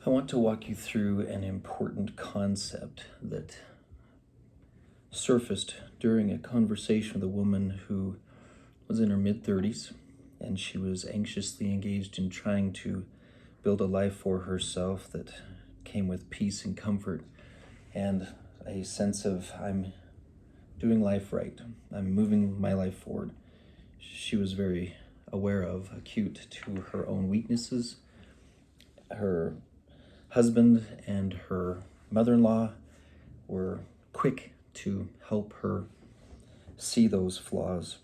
I want to walk you through an important concept that surfaced during a conversation with a woman who was in her mid-30s, and she was anxiously engaged in trying to build a life for herself that came with peace and comfort and a sense of, I'm doing life right, I'm moving my life forward. She was very aware of, acute to her own weaknesses. Her husband and her mother-in-law were quick to help her see those flaws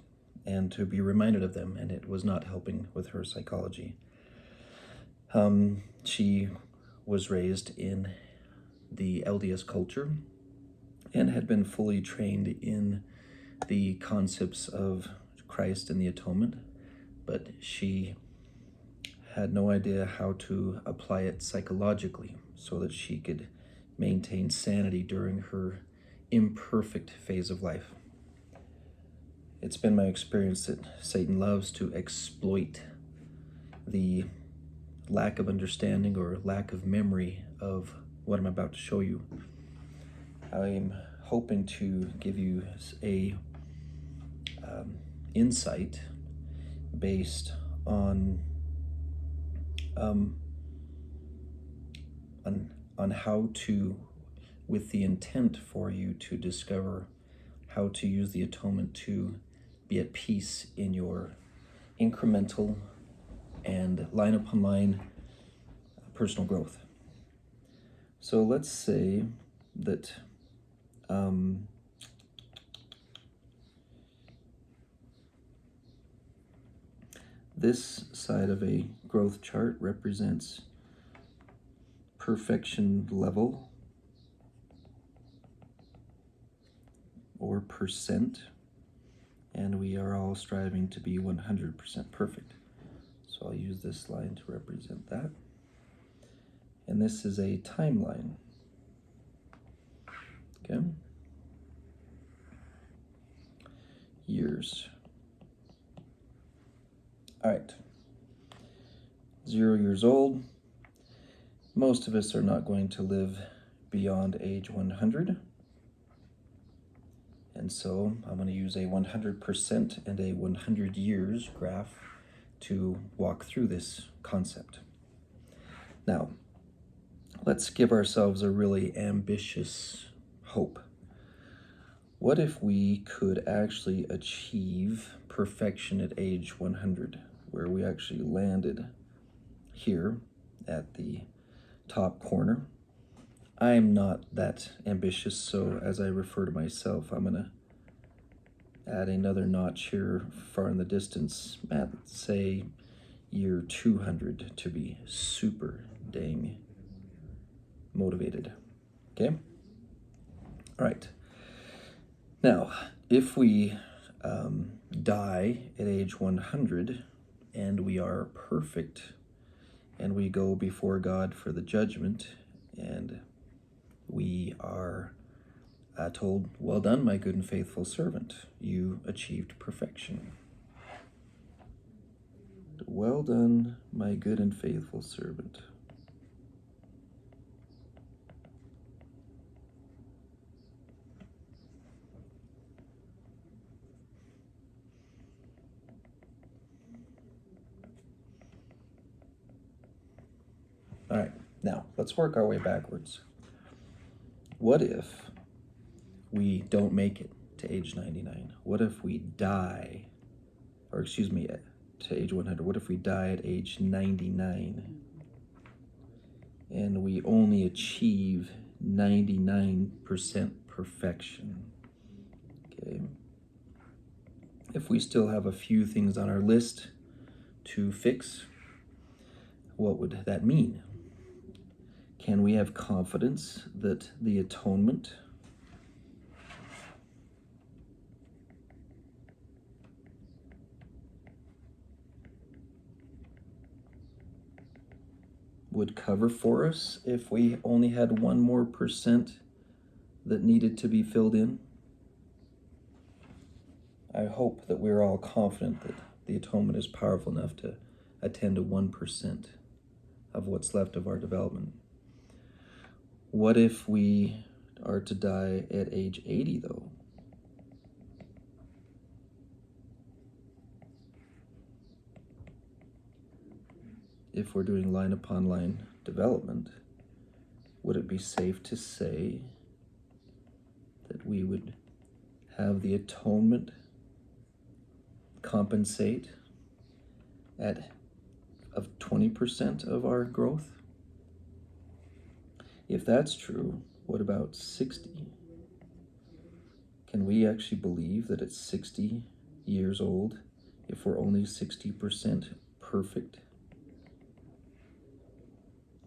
and to be reminded of them, and it was not helping with her psychology. She was raised in the LDS culture and had been fully trained in the concepts of Christ and the atonement, but she had no idea how to apply it psychologically so that she could maintain sanity during her imperfect phase of life. It's been my experience that Satan loves to exploit the lack of understanding or lack of memory of what I'm about to show you. I'm hoping to give you a insight based on how to, with the intent for you to discover how to use the atonement to be at peace in your incremental and line upon line personal growth. So let's say that this side of a growth chart represents perfection level or percent, and we are all striving to be 100% perfect. So I'll use this line to represent that. And this is a timeline. Okay. Years. All right. 0 years old. Most of us are not going to live beyond age 100. And so I'm going to use a 100% and a 100 years graph to walk through this concept. Now, let's give ourselves a really ambitious hope. What if we could actually achieve perfection at age 100, where we actually landed here at the top corner? I'm not that ambitious, so as I refer to myself, I'm going to add another notch here far in the distance at, say, year 200 to be super dang motivated. Okay? All right. Now, if we die at age 100 and we are perfect and we go before God for the judgment and we are told, well done, my good and faithful servant. You achieved perfection. Well done, my good and faithful servant. All right, now let's work our way backwards. What if we don't make it to age 99? What if we die, or excuse me, to age 100? What if we die at age 99 and we only achieve 99% perfection? Okay. If we still have a few things on our list to fix, what would that mean? Can we have confidence that the atonement would cover for us if we only had 1 more percent that needed to be filled in? I hope that we're all confident that the atonement is powerful enough to attend to 1% of what's left of our development. What if we are to die at age 80, though? If we're doing line upon line development, would it be safe to say that we would have the atonement compensate of 20% of our growth? If that's true, what about 60? Can we actually believe that at 60 years old, if we're only 60% perfect,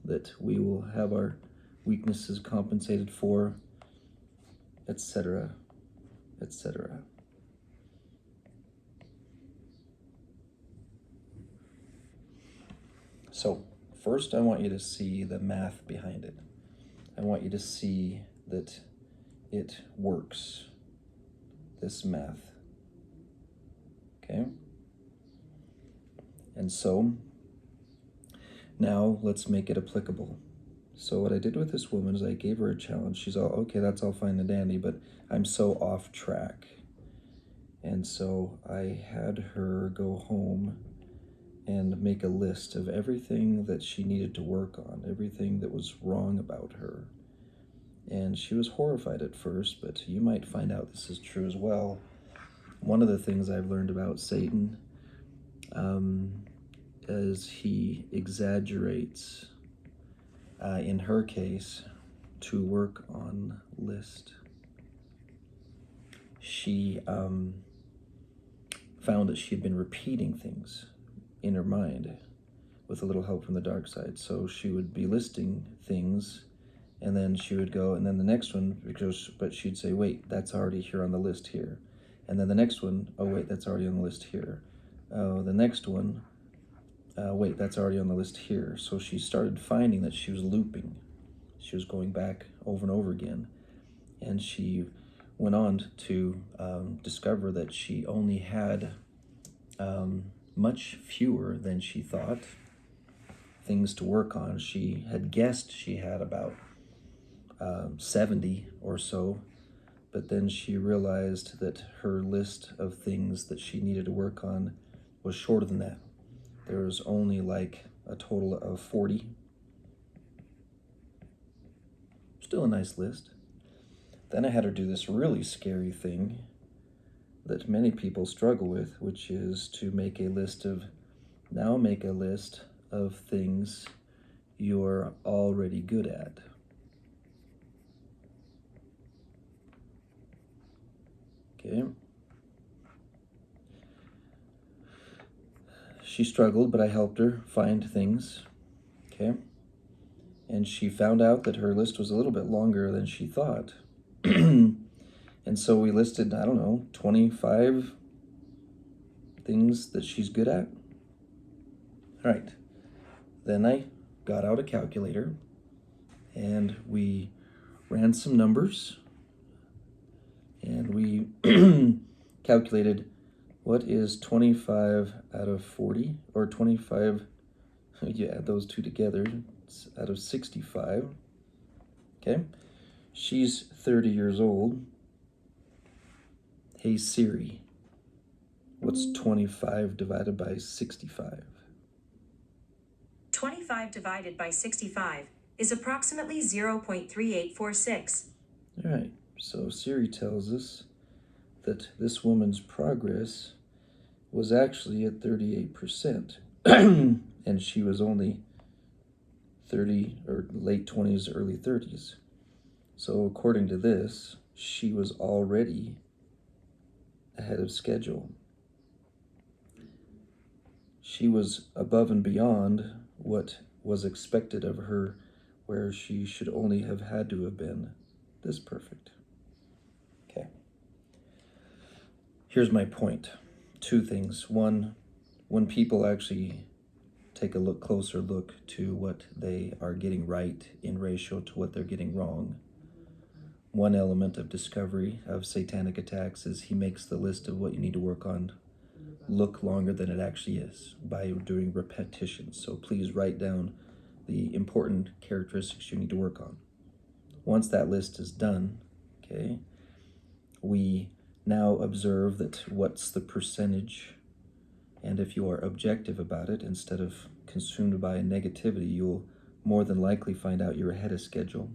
that we will have our weaknesses compensated for, etc., etc.? So, first I want you to see the math behind it. I want you to see that it works, this math. Okay? And so, now let's make it applicable. So what I did with this woman is I gave her a challenge. She's all, okay, that's all fine and dandy, but I'm so off track. And so I had her go home and make a list of everything that she needed to work on, everything that was wrong about her. And she was horrified at first, but you might find out this is true as well. One of the things I've learned about Satan is he exaggerates, in her case, to work on list. She found that she had been repeating things in her mind with a little help from the dark side. So she would be listing things, and then she would go, and then the next one, but she'd say, wait, that's already here on the list here. And then the next one, oh wait, that's already on the list here. Oh, the next one, wait, that's already on the list here. So she started finding that she was looping. She was going back over and over again. And she went on to discover that she only had much fewer than she thought things to work on. She had guessed she had about 70 or so, but then she realized that her list of things that she needed to work on was shorter than that. There was only like a total of 40. Still a nice list. Then I had her do this really scary thing that many people struggle with, which is to make a list of things you're already good at. Okay. She struggled, but I helped her find things. Okay. And she found out that her list was a little bit longer than she thought. And so we listed, 25 things that she's good at. All right. Then I got out a calculator and we ran some numbers and we calculated what is 25 out of 40, or 25, you add those two together, it's out of 65. Okay. She's 30 years old. Hey Siri, what's 25 divided by 65? 25 divided by 65 is approximately 0.3846. All right, so Siri tells us that this woman's progress was actually at 38%, and she was only 30 or late 20s, early 30s. So according to this, she was already ahead of schedule. She was above and beyond what was expected of her, where she should only have had to have been this perfect. Okay. Here's my point. Two things. One, when people actually take a closer look to what they are getting right in ratio to what they're getting wrong, one element of discovery of satanic attacks is he makes the list of what you need to work on look longer than it actually is by doing repetitions. So please write down the important characteristics you need to work on. once that list is done, okay, we now observe that what's the percentage, and if you are objective about it instead of consumed by negativity, you'll more than likely find out you're ahead of schedule.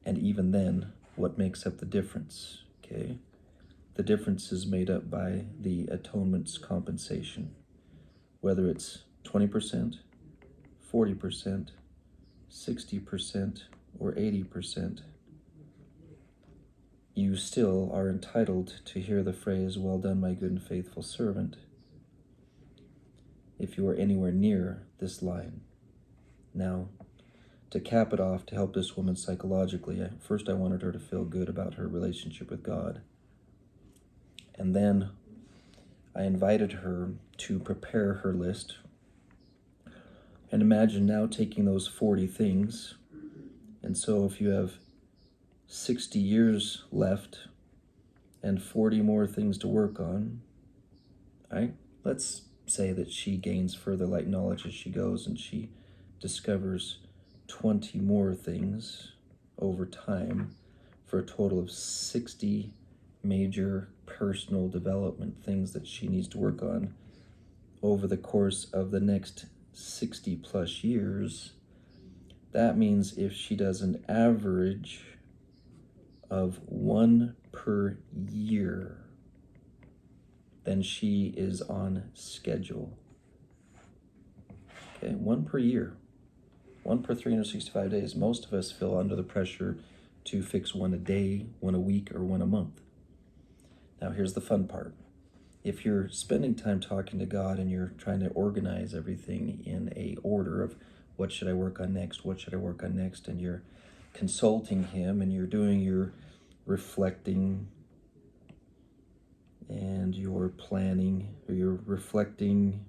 And even then, what makes up the difference, okay? The difference is made up by the atonement's compensation, whether it's 20%, 40%, 60%, or 80%. You still are entitled to hear the phrase, "Well done, my good and faithful servant," if you are anywhere near this line. Now, to cap it off, to help this woman psychologically, first I wanted her to feel good about her relationship with God. And then I invited her to prepare her list. And imagine now taking those 40 things. And so if you have 60 years left and 40 more things to work on, right? Let's say that she gains further light knowledge as she goes and she discovers 20 more things over time for a total of 60 major personal development things that she needs to work on over the course of the next 60 plus years. That means if she does an average of 1 per year, then she is on schedule. Okay, 1 per year. 1 per 365 days. Most of us feel under the pressure to fix 1 a day, 1 a week, or 1 a month. Now here's the fun part. If you're spending time talking to God and you're trying to organize everything in a order of what should I work on next, what should I work on next, and you're consulting Him and you're doing your reflecting and your planning, or you're reflecting,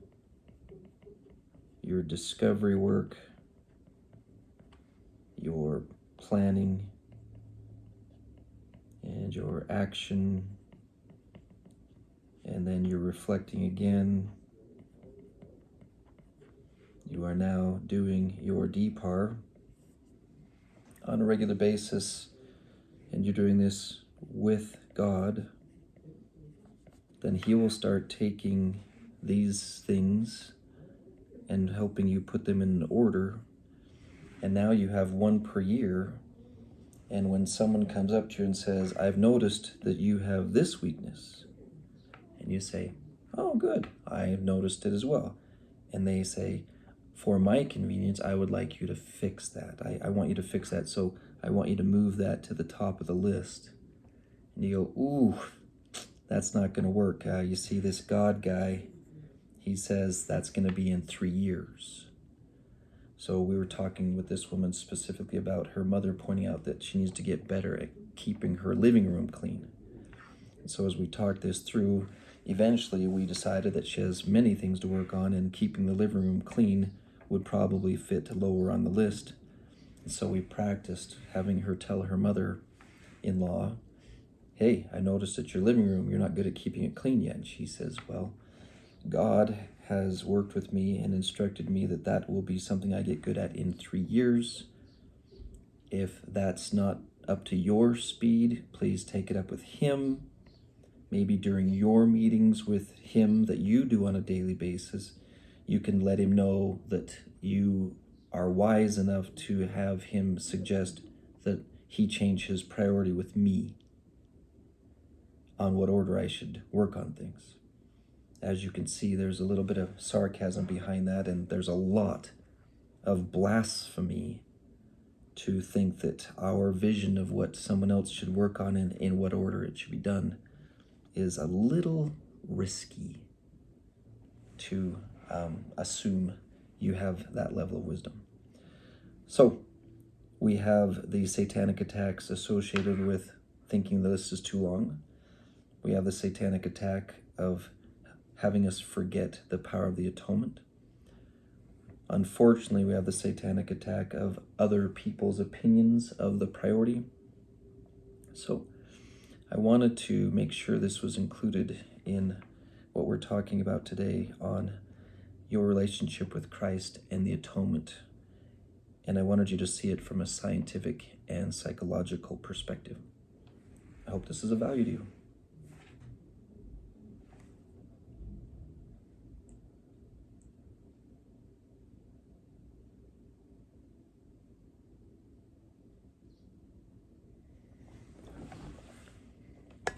your discovery work, your planning, and your action, and then you're reflecting again. You are now doing your DPAR on a regular basis, and you're doing this with God. Then He will start taking these things and helping you put them in order. And now you have 1 per year. And when someone comes up to you and says, "I've noticed that you have this weakness," and you say, "Oh, good, I've noticed it as well." And they say, "For my convenience, I would like you to fix that. I want you to fix that, so I want you to move that to the top of the list." And you go, "Ooh, that's not going to work. You see, this God guy, he says that's going to be in 3 years." So we were talking with this woman specifically about her mother pointing out that she needs to get better at keeping her living room clean. And so as we talked this through, eventually we decided that she has many things to work on, and keeping the living room clean would probably fit lower on the list. And so we practiced having her tell her mother-in-law, "Hey, I noticed at your living room you're not good at keeping it clean yet." And she says, "Well, God has worked with me and instructed me that that will be something I get good at in 3 years. If that's not up to your speed, please take it up with Him. Maybe during your meetings with Him that you do on a daily basis, you can let Him know that you are wise enough to have Him suggest that He change His priority with me on what order I should work on things." As you can see, there's a little bit of sarcasm behind that, and there's a lot of blasphemy to think that our vision of what someone else should work on and in what order it should be done is a little risky to assume you have that level of wisdom. So we have the satanic attacks associated with thinking the list is too long. We have the satanic attack of having us forget the power of the atonement. Unfortunately, we have the satanic attack of other people's opinions of the priority. So I wanted to make sure this was included in what we're talking about today on your relationship with Christ and the atonement. and I wanted you to see it from a scientific and psychological perspective. I hope this is of value to you.